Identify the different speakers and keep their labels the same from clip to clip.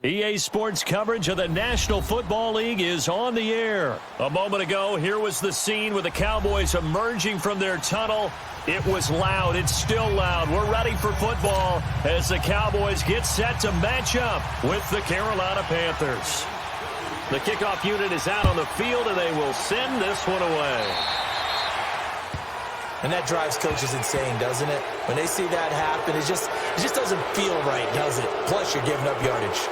Speaker 1: EA Sports coverage of the National Football League is on the air. A moment ago, here was the scene with the Cowboys emerging from their tunnel. It was loud. It's still loud. We're ready for football as the Cowboys get set to match up with the Carolina Panthers. The kickoff unit is out on the field, and they will send this one away.
Speaker 2: And that drives coaches insane, doesn't it? When they see that happen, it just doesn't feel right, does it? Plus, you're giving up yardage.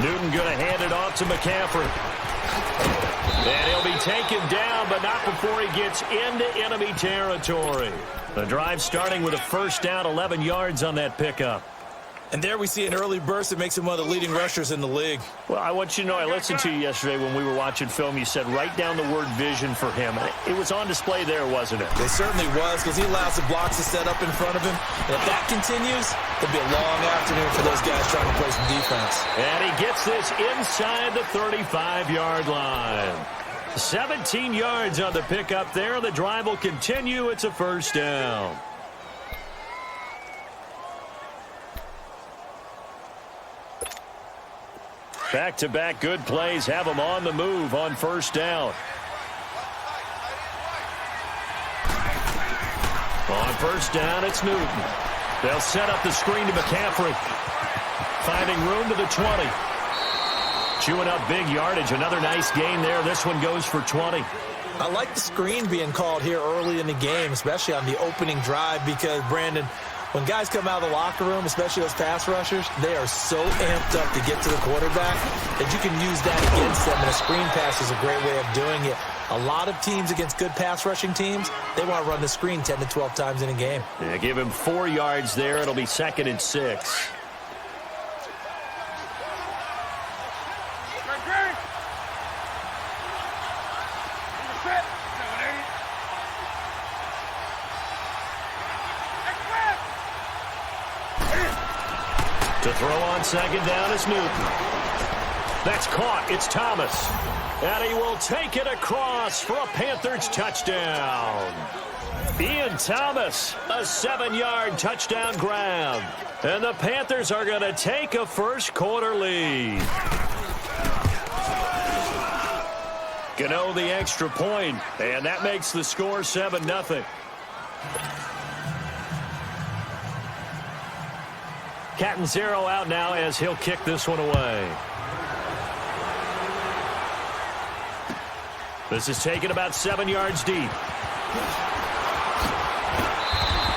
Speaker 1: Newton going to hand it off to McCaffrey. And he'll be taken down, but not before he gets into enemy territory. The drive starting with a first down, 11 yards on that pickup.
Speaker 2: And there we see an early burst that makes him one of the leading rushers in the league.
Speaker 1: Well, I want you to know, I listened to you yesterday when we were watching film. You said write down the word vision for him. It was on display there, wasn't it?
Speaker 2: It certainly was, because he allows the blocks to set up in front of him. And if that continues, it'll be a long afternoon for those guys trying to play some defense.
Speaker 1: And he gets this inside the 35-yard line. 17 yards on the pickup there. The drive will continue. It's a first down. Back-to-back good plays have them on the move on first down. On first down, it's Newton. They'll set up the screen to McCaffrey. Finding room to the 20. Chewing up big yardage. Another nice gain there. This one goes for 20.
Speaker 2: I like the screen being called here early in the game, especially on the opening drive, because, Brandon, when guys come out of the locker room, especially those pass rushers, they are so amped up to get to the quarterback that you can use that against them, and a screen pass is a great way of doing it. A lot of teams against good pass rushing teams, they want to run the screen 10 to 12 times in a game.
Speaker 1: Yeah, give him 4 yards there. It'll be 2nd and 6. To throw on second down is Newton. That's caught. It's Thomas. And he will take it across for a Panthers touchdown. Ian Thomas, a 7-yard touchdown grab. And the Panthers are going to take a first quarter lead. Gano the extra point, and that makes the score 7-0. Catanzaro out now as he'll kick this one away. This is taken about 7 yards deep.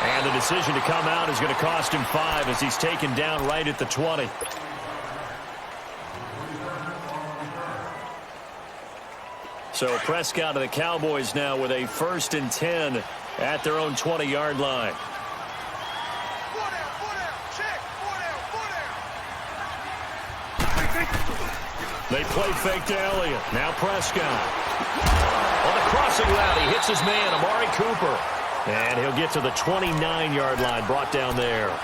Speaker 1: And the decision to come out is going to cost him 5 as he's taken down right at the 20. So Prescott of the Cowboys now with a 1st and 10 at their own 20-yard line. They play fake to Elliott. Now Prescott. On the crossing route, he hits his man, Amari Cooper. And he'll get to the 29-yard line, brought down there.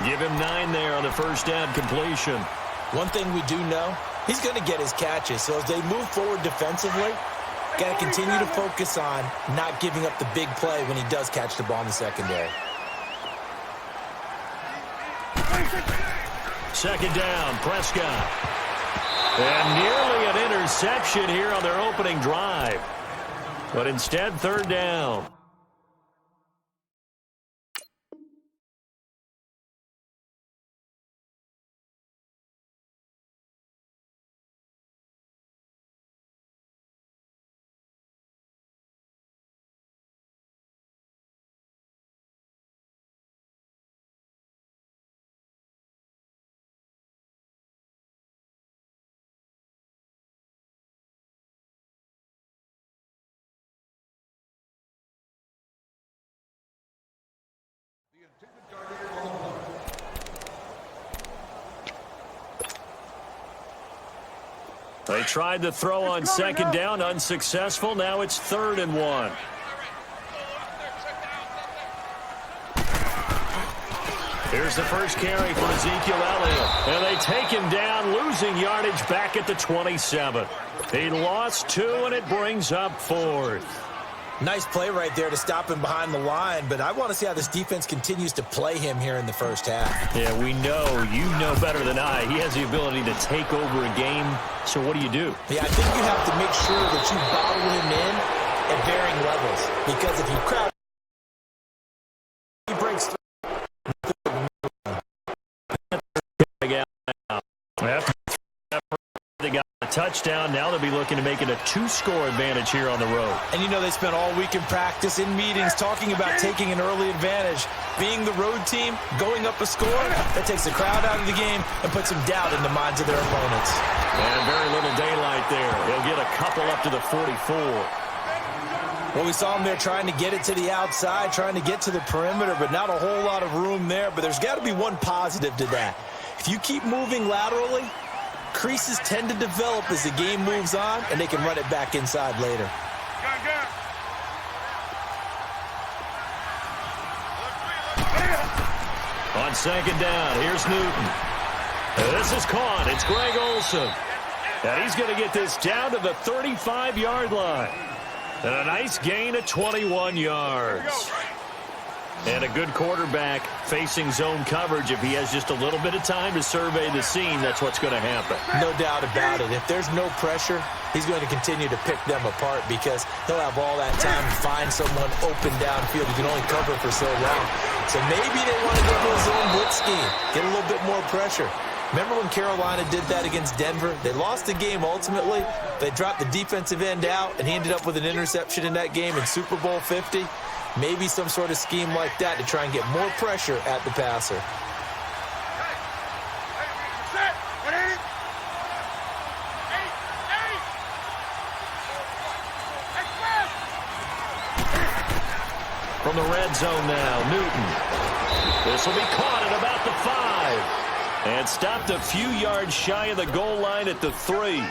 Speaker 1: Give him 9 there on the first down completion.
Speaker 2: One thing we do know, he's going to get his catches. So as they move forward defensively, got to continue to focus on not giving up the big play when he does catch the ball in the secondary.
Speaker 1: Second down, Prescott. And nearly an interception here on their opening drive. But instead, 3rd down. They tried to throw on second down, unsuccessful. Now it's 3rd and 1. Here's the first carry for Ezekiel Elliott. And they take him down, losing yardage back at the 27. He lost 2, and it brings up 4th.
Speaker 2: Nice play right there to stop him behind the line, but I want to see how this defense continues to play him here in the first half.
Speaker 1: Yeah, we know. You know better than I. He has the ability to take over a game, so what do you do?
Speaker 2: Yeah, I think you have to make sure that you bottle him in at varying levels, because if you crowd, he breaks through.
Speaker 1: They got a touchdown. Now they'll be looking to make it a 2-score advantage here on the road.
Speaker 2: And you know they spent all week in practice, in meetings, talking about taking an early advantage. Being the road team, going up a score, that takes the crowd out of the game and puts some doubt in the minds of their opponents.
Speaker 1: And very little daylight there. He'll get a couple up to the 44.
Speaker 2: Well, we saw him there trying to get it to the outside, trying to get to the perimeter, but not a whole lot of room there. But there's got to be one positive to that. If you keep moving laterally, creases tend to develop as the game moves on, and they can run it back inside later.
Speaker 1: On second down, here's Newton. This is caught. It's Greg Olsen. And he's going to get this down to the 35-yard line. And a nice gain of 21 yards. And a good quarterback facing zone coverage. If he has just a little bit of time to survey the scene, that's what's going to happen.
Speaker 2: No doubt about it. If there's no pressure, he's going to continue to pick them apart because he'll have all that time to find someone open downfield. He can only cover for so long. So maybe they want to go to a zone blitz scheme, get a little bit more pressure. Remember when Carolina did that against Denver? They lost the game ultimately. They dropped the defensive end out, and he ended up with an interception in that game in Super Bowl 50. Maybe some sort of scheme like that to try and get more pressure at the passer.
Speaker 1: From the red zone now, Newton. This will be caught at about the 5. And stopped a few yards shy of the goal line at the 3.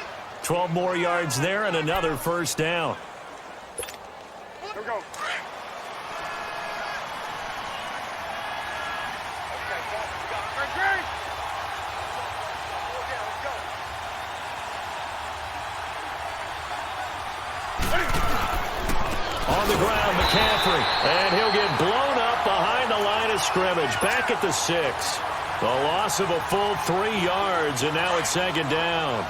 Speaker 1: 12 more yards there and another first down.
Speaker 3: Here we go.
Speaker 1: On the ground, McCaffrey. And he'll get blown up behind the line of scrimmage. Back at the 6. The loss of a full 3 yards, and now it's second down.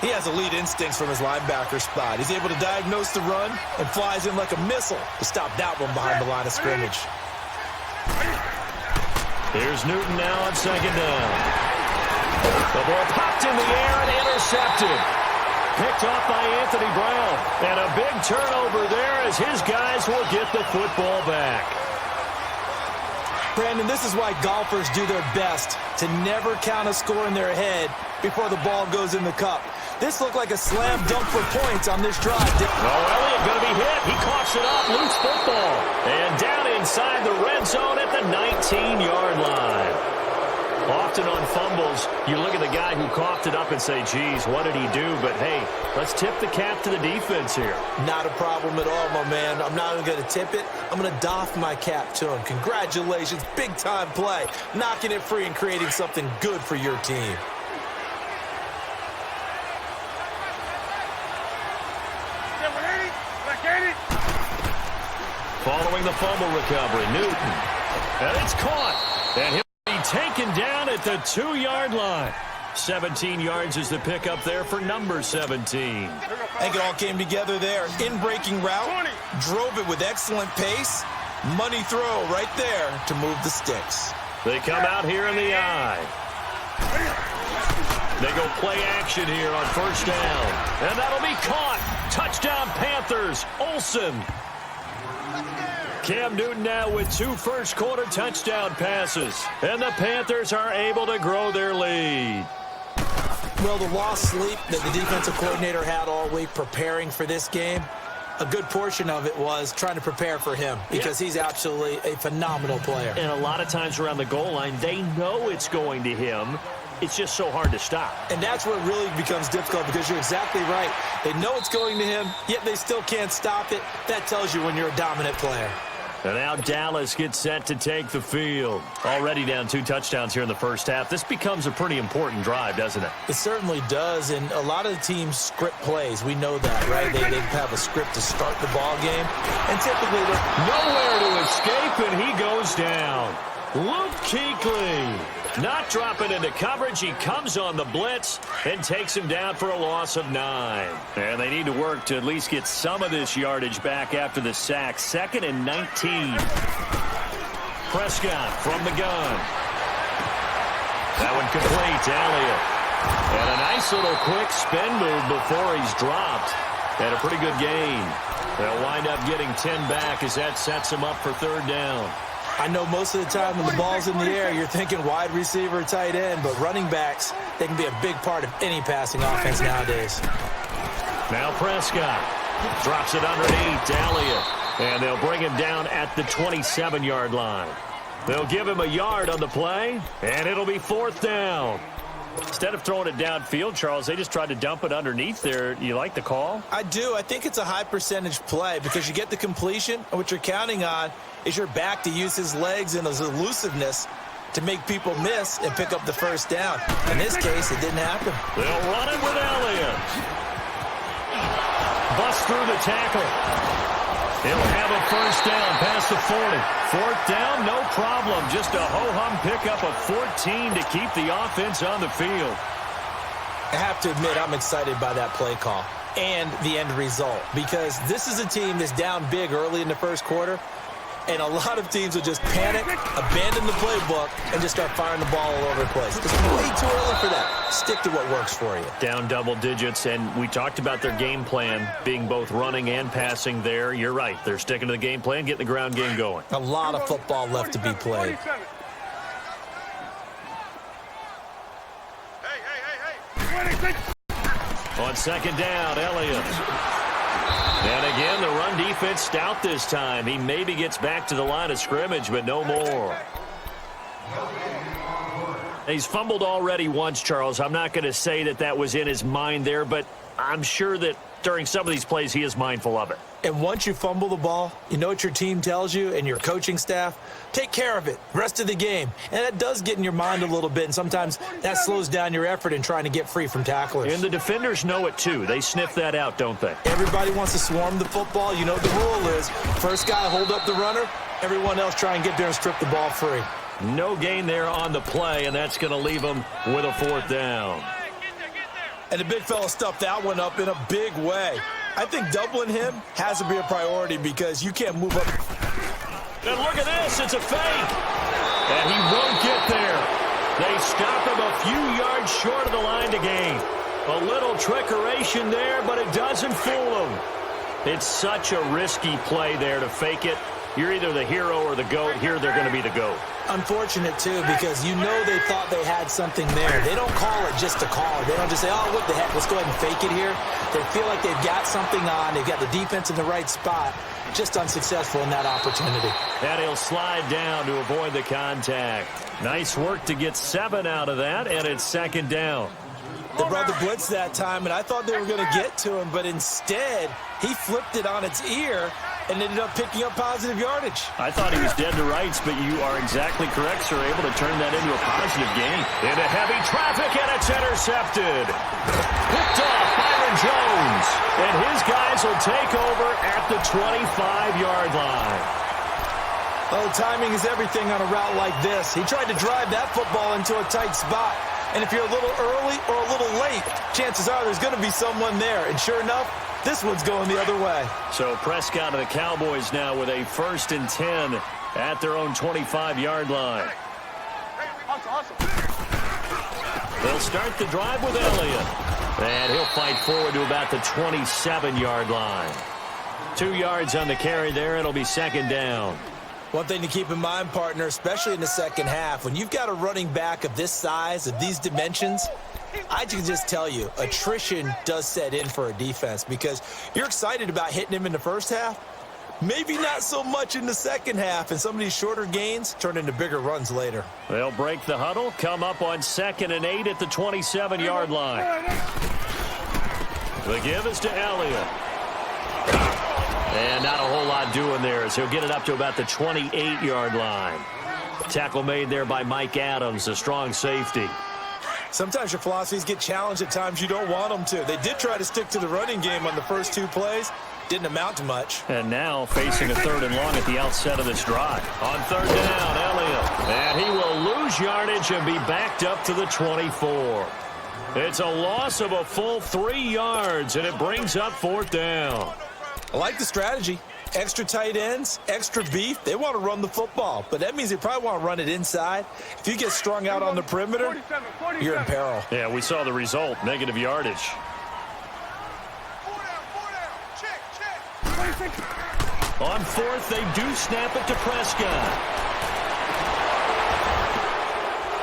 Speaker 2: He has elite instincts from his linebacker spot. He's able to diagnose the run and flies in like a missile to stop that one behind the line of scrimmage.
Speaker 1: Here's Newton now on second down. The ball popped in the air and intercepted. Picked off by Anthony Brown. And a big turnover there as his guys will get the football back.
Speaker 2: Brandon, this is why golfers do their best to never count a score in their head before the ball goes in the cup. This looked like a slam dunk for points on this drive.
Speaker 1: Elliott going to be hit. He coughs it up. Loose football. And down inside the red zone at the 19-yard line. Often on fumbles, you look at the guy who coughed it up and say, geez, what did he do? But, hey, let's tip the cap to the defense here.
Speaker 2: Not a problem at all, my man. I'm not even going to tip it. I'm going to doff my cap to him. Congratulations. Big-time play. Knocking it free and creating something good for your team.
Speaker 1: Following the fumble recovery, Newton. And it's caught. And he'll be taken down at the 2-yard line. 17 yards is the pickup there for number 17.
Speaker 2: I think it all came together there. In-breaking route, drove it with excellent pace. Money throw right there to move the sticks.
Speaker 1: They come out here in the eye. They go play action here on first down. And that'll be caught. Touchdown Panthers. Olsen. Cam Newton now with 2 first-quarter touchdown passes. And the Panthers are able to grow their lead.
Speaker 2: Well, the lost sleep that the defensive coordinator had all week preparing for this game, a good portion of it was trying to prepare for him because he's absolutely a phenomenal player.
Speaker 1: And a lot of times around the goal line, they know it's going to him. it's just so hard to stop.
Speaker 2: And that's where it really becomes difficult because you're exactly right. They know it's going to him, yet they still can't stop it. That tells you when you're a dominant player.
Speaker 1: And now Dallas gets set to take the field. Already down 2 touchdowns here in the first half. This becomes a pretty important drive, doesn't it?
Speaker 2: It certainly does, and a lot of the teams script plays. We know that, right? They have a script to start the ball game, and typically they're
Speaker 1: nowhere to escape, and he goes down. Luke Kuechly not dropping into coverage. He comes on the blitz and takes him down for a loss of 9. And they need to work to at least get some of this yardage back after the sack. 2nd and 19. Prescott from the gun. That one complete to Elliott. And a nice little quick spin move before he's dropped. And a pretty good gain. They'll wind up getting 10 back as that sets him up for 3rd down.
Speaker 2: I know most of the time when the ball's in the air, you're thinking wide receiver, tight end, but running backs, they can be a big part of any passing offense nowadays.
Speaker 1: Now Prescott drops it underneath to Elliott, and they'll bring him down at the 27-yard line. They'll give him a yard on the play, and it'll be 4th down. Instead of throwing it downfield, Charles, they just tried to dump it underneath there. You like the call?
Speaker 2: I do. I think it's a high-percentage play because you get the completion, and what you're counting on is your back to use his legs and his elusiveness to make people miss and pick up the 1st down. In this case, it didn't happen.
Speaker 1: They'll run it with Elliott. Bust through the tackle. He'll have a 1st down past the 40. 4th down, no problem. Just a ho-hum pickup of 14 to keep the offense on the field.
Speaker 2: I have to admit, I'm excited by that play call and the end result because this is a team that's down big early in the 1st quarter, and a lot of teams will just panic, abandon the playbook, and just start firing the ball all over the place. It's way too early for that. Stick to what works for you.
Speaker 1: Down double digits, and we talked about their game plan being both running and passing there. You're right. They're sticking to the game plan, getting the ground game going.
Speaker 2: A lot of football left to be played.
Speaker 1: On 2nd down, Elliott. And again, the run defense stout this time. He maybe gets back to the line of scrimmage, but no more. He's fumbled already once, Charles. I'm not going to say that was in his mind there, but I'm sure that during some of these plays he is mindful of it.
Speaker 2: And once you fumble the ball, you know what your team tells you and your coaching staff? Take care of it rest of the game. And that does get in your mind a little bit, and sometimes that slows down your effort in trying to get free from tacklers.
Speaker 1: And the defenders know it too. They sniff that out, don't they?
Speaker 2: Everybody wants to swarm the football. You know what the rule is. First guy hold up the runner. Everyone else try and get there and strip the ball free.
Speaker 1: No gain there on the play, and that's going to leave them with a 4th down.
Speaker 2: And the big fella stuffed that one up in a big way. I think doubling him has to be a priority because you can't move up.
Speaker 1: And look at this. It's a fake. And he won't get there. They stop him a few yards short of the line to gain. A little trickeration there, but it doesn't fool him. It's such a risky play there to fake it. You're either the hero or the GOAT. Here they're going to be the GOAT.
Speaker 2: Unfortunate, too, because you know they thought they had something there. They don't call it just to call it. They don't just say, oh, what the heck, let's go ahead and fake it here. They feel like they've got something on. They've got the defense in the right spot. Just unsuccessful in that opportunity.
Speaker 1: And he'll slide down to avoid the contact. Nice work to get 7 out of that, and it's 2nd down.
Speaker 2: They brought the blitz that time, and I thought they were going to get to him, but instead he flipped it on its ear and ended up picking up positive yardage.
Speaker 1: I thought he was dead to rights, but you are exactly correct, sir. Able to turn that into a positive gain. Into heavy traffic, and it's intercepted. Picked off Byron Jones, and his guys will take over at the 25-yard line.
Speaker 2: Oh, timing is everything on a route like this. He tried to drive that football into a tight spot. And if you're a little early or a little late, chances are there's going to be someone there. And sure enough, this one's going the other way.
Speaker 1: So Prescott and the Cowboys now with a 1st and 10 at their own 25-yard line. They'll start the drive with Elliott. And he'll fight forward to about the 27-yard line. 2 yards on the carry there. It'll be 2nd down.
Speaker 2: One thing to keep in mind, partner, especially in the second half, when you've got a running back of this size, of these dimensions, I can just tell you, attrition does set in for a defense because you're excited about hitting him in the first half, Maybe not so much in the second half, and some of these shorter gains turn into bigger runs later.
Speaker 1: They'll break the huddle, come up on 2nd and 8 at the 27-yard line. The give is to Elliott. And not a whole lot doing there as he'll get it up to about the 28-yard line. Tackle made there by Mike Adams, a strong safety.
Speaker 2: Sometimes your philosophies get challenged at times you don't want them to. They did try to stick to the running game on the first 2 plays. Didn't amount to much.
Speaker 1: And now facing a 3rd and long at the outset of this drive. On 3rd down, Elliott. And he will lose yardage and be backed up to the 24. It's a loss of a full 3 yards, and it brings up 4th down.
Speaker 2: I like the strategy. Extra tight ends, extra beef. They want to run the football, but that means they probably want to run it inside. If you get strung out on the perimeter, you're in peril.
Speaker 1: Yeah, we saw the result, negative yardage. On 4th, they do snap it to Prescott.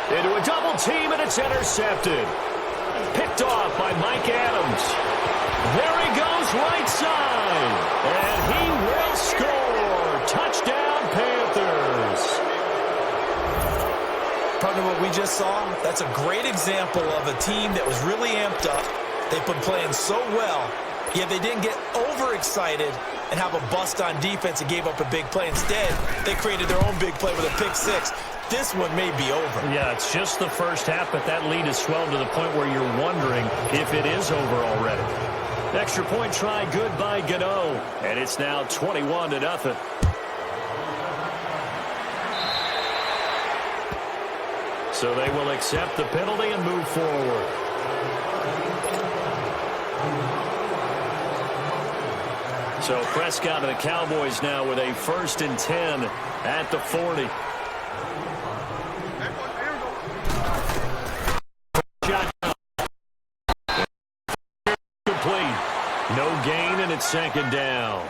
Speaker 1: Into a double team, and it's intercepted. Picked off by Mike Adams. There he goes, right side. And he will score. Touchdown, Panthers.
Speaker 2: Partner, what we just saw, that's a great example of a team that was really amped up. They've been playing so well, yet they didn't get overexcited and have a bust on defense and gave up a big play. Instead, they created their own big play with a pick 6. This one may be over.
Speaker 1: Yeah, it's just the first half, but that lead has swelled to the point where you're wondering if it is over already. Extra point try, good by Gano. And it's now 21-0. So they will accept the penalty and move forward. So Prescott and the Cowboys now with a 1st and 10 at the 40. Complete. No gain, and it's 2nd down.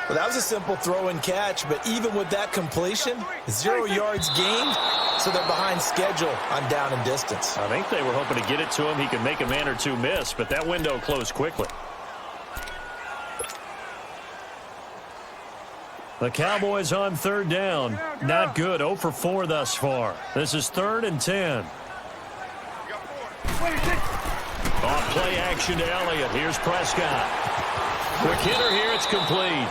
Speaker 2: Well, that was a simple throw and catch, but even with that completion, 0 yards gained, so they're behind schedule on down and distance.
Speaker 1: I think they were hoping to get it to him. He could make a man or two miss, but that window closed quickly. The Cowboys on 3rd down. Not good. 0 for 4 thus far. This is 3rd and 10. Off play action to Elliott. Here's Prescott. Quick hitter here. It's complete.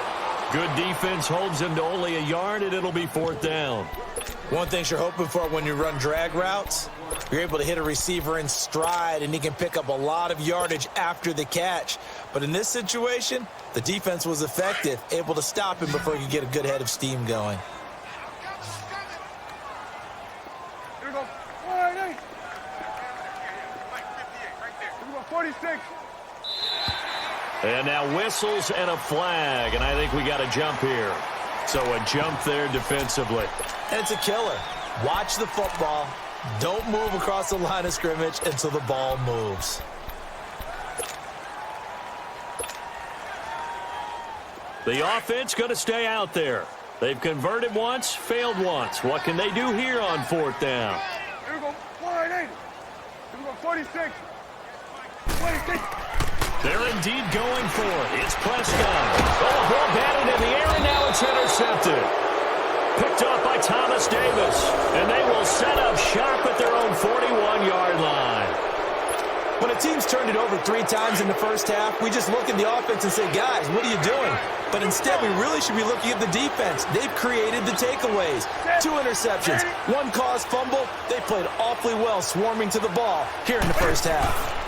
Speaker 1: Good defense holds him to only a yard, and it'll be 4th down.
Speaker 2: One thing you're hoping for when you run drag routes, you're able to hit a receiver in stride, and he can pick up a lot of yardage after the catch. But in this situation, the defense was effective, able to stop him before he could get a good head of steam going.
Speaker 3: Here we go. 46.
Speaker 1: And now whistles and a flag, and I think we got a jump here. So a jump there defensively.
Speaker 2: And it's a killer. Watch the football. Don't move across the line of scrimmage until the ball moves.
Speaker 1: The offense going to stay out there. They've converted once, failed once. What can they do here on 4th down?
Speaker 3: Here we go. 48. Here we go. 46. 26.
Speaker 1: They're indeed going for it. It's Prescott. Oh, ball batted in the air, and now it's intercepted. Picked off by Thomas Davis. And they will set up shop at their own 41-yard line.
Speaker 2: When a team's turned it over 3 times in the first half, we just look at the offense and say, guys, what are you doing? But instead, we really should be looking at the defense. They've created the takeaways. 2 interceptions, 1 caused fumble. They played awfully well swarming to the ball here in the first half.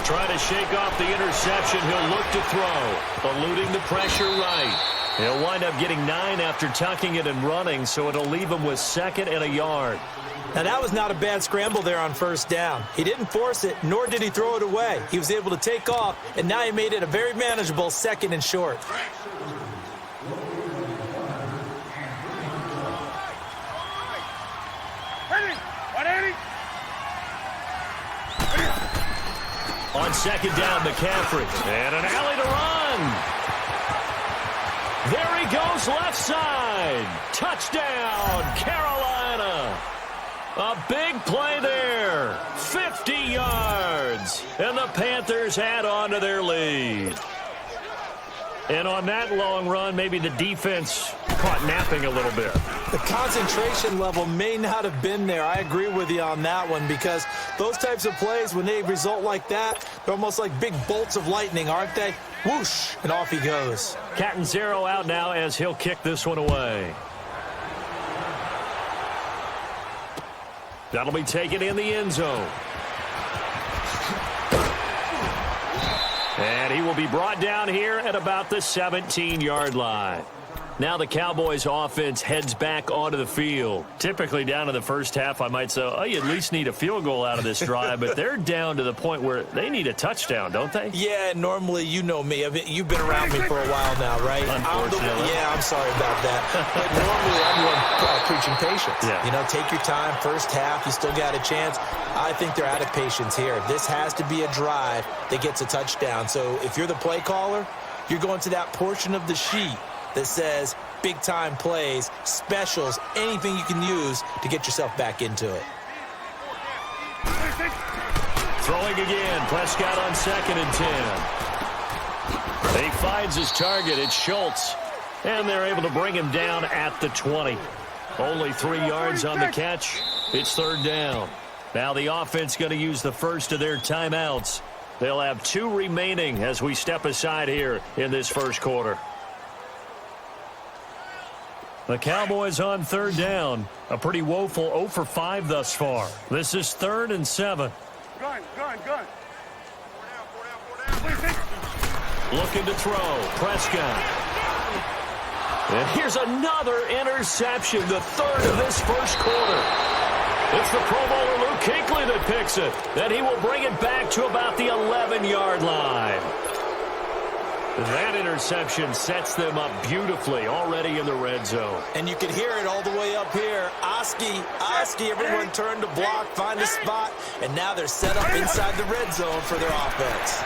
Speaker 1: Trying to shake off the interception. He'll look to throw. Eluding the pressure right. He'll wind up getting 9 after tucking it and running, so it'll leave him with 2nd and a yard.
Speaker 2: Now, that was not a bad scramble there on 1st down. He didn't force it, nor did he throw it away. He was able to take off, and now he made it a very manageable 2nd and short.
Speaker 1: On 2nd down, McCaffrey. And an alley to run. There he goes, left side. Touchdown, Carolina. A big play there. 50 yards. And the Panthers add on to their lead. And on that long run, maybe the defense caught napping a little bit.
Speaker 2: The concentration level may not have been there. I agree with you on that one, because those types of plays, when they result like that, they're almost like big bolts of lightning, aren't they? Whoosh, and off he goes.
Speaker 1: Catanzaro out now as he'll kick this one away. That'll be taken in the end zone. And he will be brought down here at about the 17-yard line. Now the Cowboys offense heads back onto the field. Typically down to the first half, I might say, oh, you at least need a field goal out of this drive, but they're down to the point where they need a touchdown, don't they?
Speaker 2: Yeah, normally, you know me. You've been around me for a while now, right?
Speaker 1: Unfortunately.
Speaker 2: I'm sorry about that. But normally, I'm the one preaching patience.
Speaker 1: Yeah.
Speaker 2: You know, take your time. First half, you still got a chance. I think they're out of patience here. This has to be a drive that gets a touchdown. So if you're the play caller, you're going to that portion of the sheet that says big-time plays, specials, anything you can use to get yourself back into it.
Speaker 1: Throwing again. Prescott on 2nd and 10. He finds his target. It's Schultz. And they're able to bring him down at the 20. Only 3 yards on the catch. It's 3rd down. Now the offense going to use the first of their timeouts. They'll have 2 remaining as we step aside here in this first quarter. The Cowboys on 3rd down. A pretty woeful 0 for 5 thus far. This is 3rd and 7.
Speaker 3: Gun.
Speaker 1: Looking to throw. Prescott. And here's another interception, the 3rd of this first quarter. It's the Pro Bowler Luke Kuechly that picks it. Then he will bring it back to about the 11-yard line. That interception sets them up beautifully already in the red zone.
Speaker 2: And you can hear it all the way up here. Oski, everyone turned to block, find a spot, and now they're set up inside the red zone for their offense.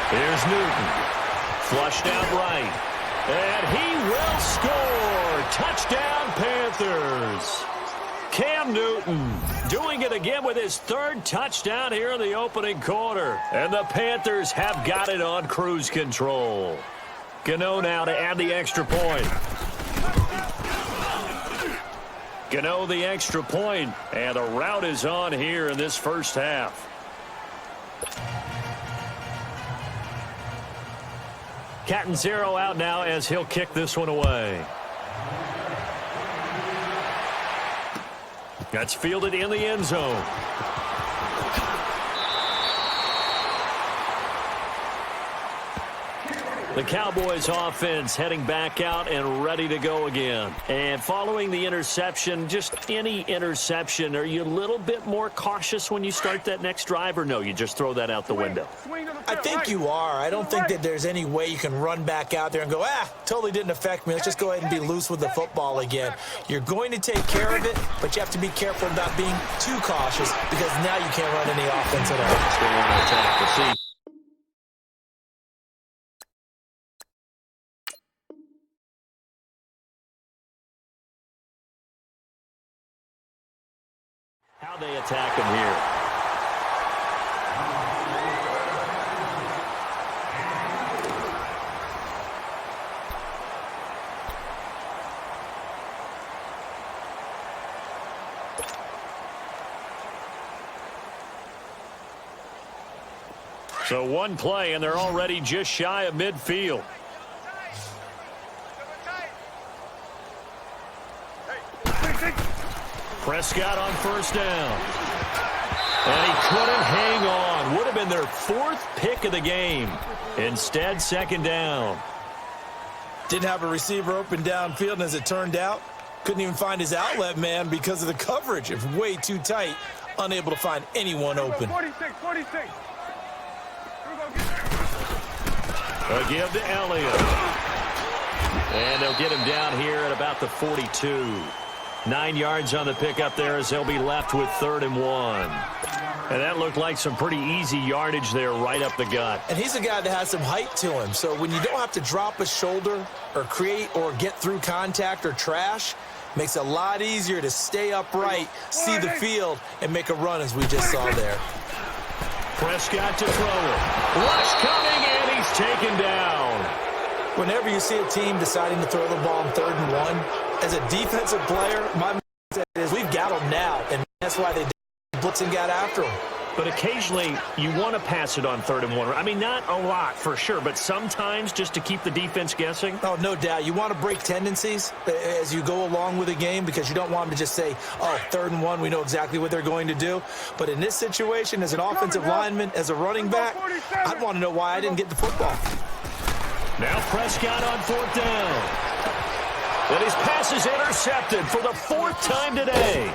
Speaker 1: Here's Newton. Flushed out right. And he will score. Touchdown, Panthers. Cam Newton doing it again with his 3rd touchdown here in the opening quarter. And the Panthers have got it on cruise control. Gano now to add the extra point. Gano the extra point, and the route is on here in this first half. Catanzaro out now as he'll kick this one away. That's fielded in the end zone. The Cowboys offense heading back out and ready to go again. And following the interception, just any interception, are you a little bit more cautious when you start that next drive, or no, you just throw that out the window?
Speaker 2: I think you are. I don't think that there's any way you can run back out there and go, totally didn't affect me. Let's just go ahead and be loose with the football again. You're going to take care of it, but you have to be careful about being too cautious, because now you can't run any offense at all.
Speaker 1: Still on attack. We'll see. How they attack him here. So one play, and they're already just shy of midfield. Prescott on 1st down. And he couldn't hang on. Would have been their 4th pick of the game. Instead, 2nd down.
Speaker 2: Didn't have a receiver open downfield, and as it turned out, couldn't even find his outlet man because of the coverage. It's way too tight, unable to find anyone open.
Speaker 3: 46.
Speaker 1: A give to Elliott. And they'll get him down here at about the 42. 9 yards on the pickup there as they'll be left with 3rd and 1. And that looked like some pretty easy yardage there right up the gut.
Speaker 2: And he's a guy that has some height to him. So when you don't have to drop a shoulder or create or get through contact or trash, makes it a lot easier to stay upright, see the field, and make a run as we just saw there.
Speaker 1: Prescott to throw it. Rush coming, and he's taken down.
Speaker 2: Whenever you see a team deciding to throw the ball on 3rd and 1, as a defensive player, my mindset is we've got them now, and that's why they blitz and got after them.
Speaker 1: But occasionally, you want to pass it on 3rd and 1. I mean, not a lot for sure, but sometimes just to keep the defense guessing.
Speaker 2: Oh, no doubt. You want to break tendencies as you go along with the game because you don't want them to just say, oh, 3rd and 1, we know exactly what they're going to do. But in this situation, as an offensive lineman, as a running back, I'd want to know why I didn't get the football.
Speaker 1: Now Prescott on 4th down. And his pass is intercepted for the 4th time today.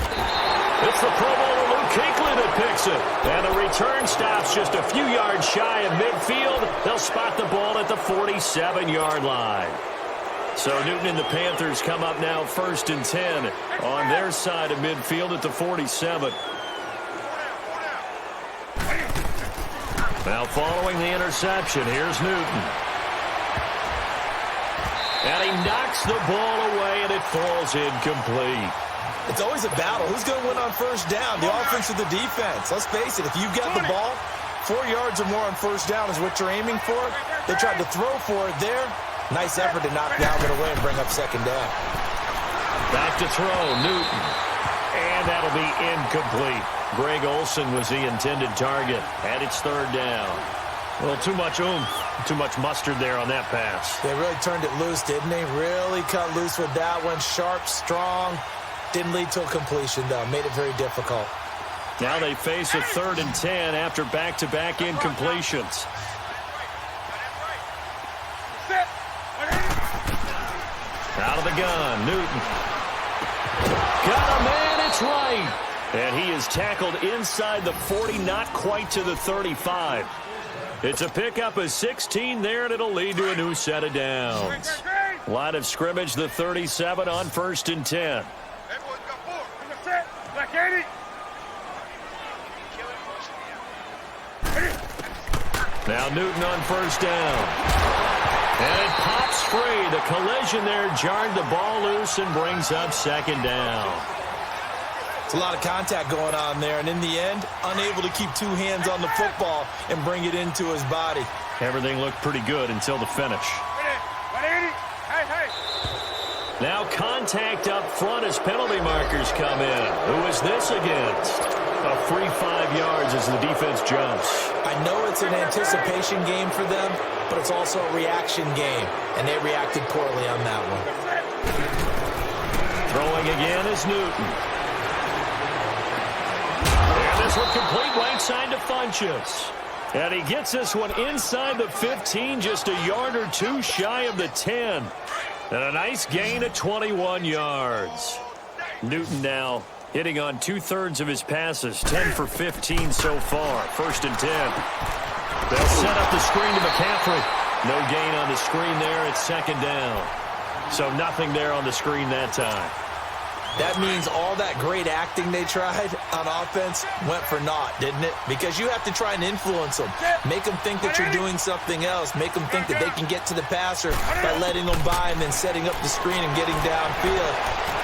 Speaker 1: It's the Pro Bowler Luke Kuechly that picks it. And the return stops just a few yards shy of midfield. They'll spot the ball at the 47-yard line. So Newton and the Panthers come up now 1st and 10 on their side of midfield at the 47. Now following the interception, here's Newton. And he knocks the ball away, and it falls incomplete.
Speaker 2: It's always a battle. Who's going to win on 1st down, the offense or the defense? Let's face it, if you've got the ball, 4 yards or more on 1st down is what you're aiming for. They tried to throw for it there. Nice effort to knock down it away and bring up 2nd down.
Speaker 1: Back to throw, Newton. And that'll be incomplete. Greg Olsen was the intended target, and it's 3rd down. Well, too much oomph, too much mustard there on that pass.
Speaker 2: They really turned it loose, didn't they? Really cut loose with that one. Sharp, strong. Didn't lead to a completion, though. Made it very difficult.
Speaker 1: Now they face a 3rd and 10 after back-to-back incompletions. Out of the gun, Newton. Got a man, it's right. And he is tackled inside the 40, not quite to the 35. It's a pickup of 16 there, and it'll lead to a new set of downs. Line of scrimmage, the 37 on 1st and 10. Now Newton on 1st down. And it pops free. The collision there jarred the ball loose and brings up 2nd down.
Speaker 2: It's a lot of contact going on there, and in the end, unable to keep 2 hands on the football and bring it into his body.
Speaker 1: Everything looked pretty good until the finish. Now contact up front as penalty markers come in. Who is this against? A free 5 yards as the defense jumps.
Speaker 2: I know it's an anticipation game for them, but it's also a reaction game, and they reacted poorly on that one.
Speaker 1: Throwing again is Newton. And this one complete right side to Funchess. And he gets this one inside the 15, just a yard or 2 shy of the 10. And a nice gain of 21 yards. Newton now hitting on 2/3 of his passes, 10 for 15 so far. 1st and 10. They'll set up the screen to McCaffrey. No gain on the screen there. It's 2nd down. So nothing there on the screen that time.
Speaker 2: That means all that great acting they tried on offense went for naught, didn't it? Because you have to try and influence them. Make them think that you're doing something else. Make them think that they can get to the passer by letting them by and then setting up the screen and getting downfield.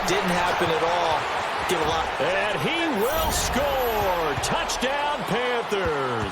Speaker 2: Didn't happen at all. Give a lot.
Speaker 1: And he will score. Touchdown, Panthers.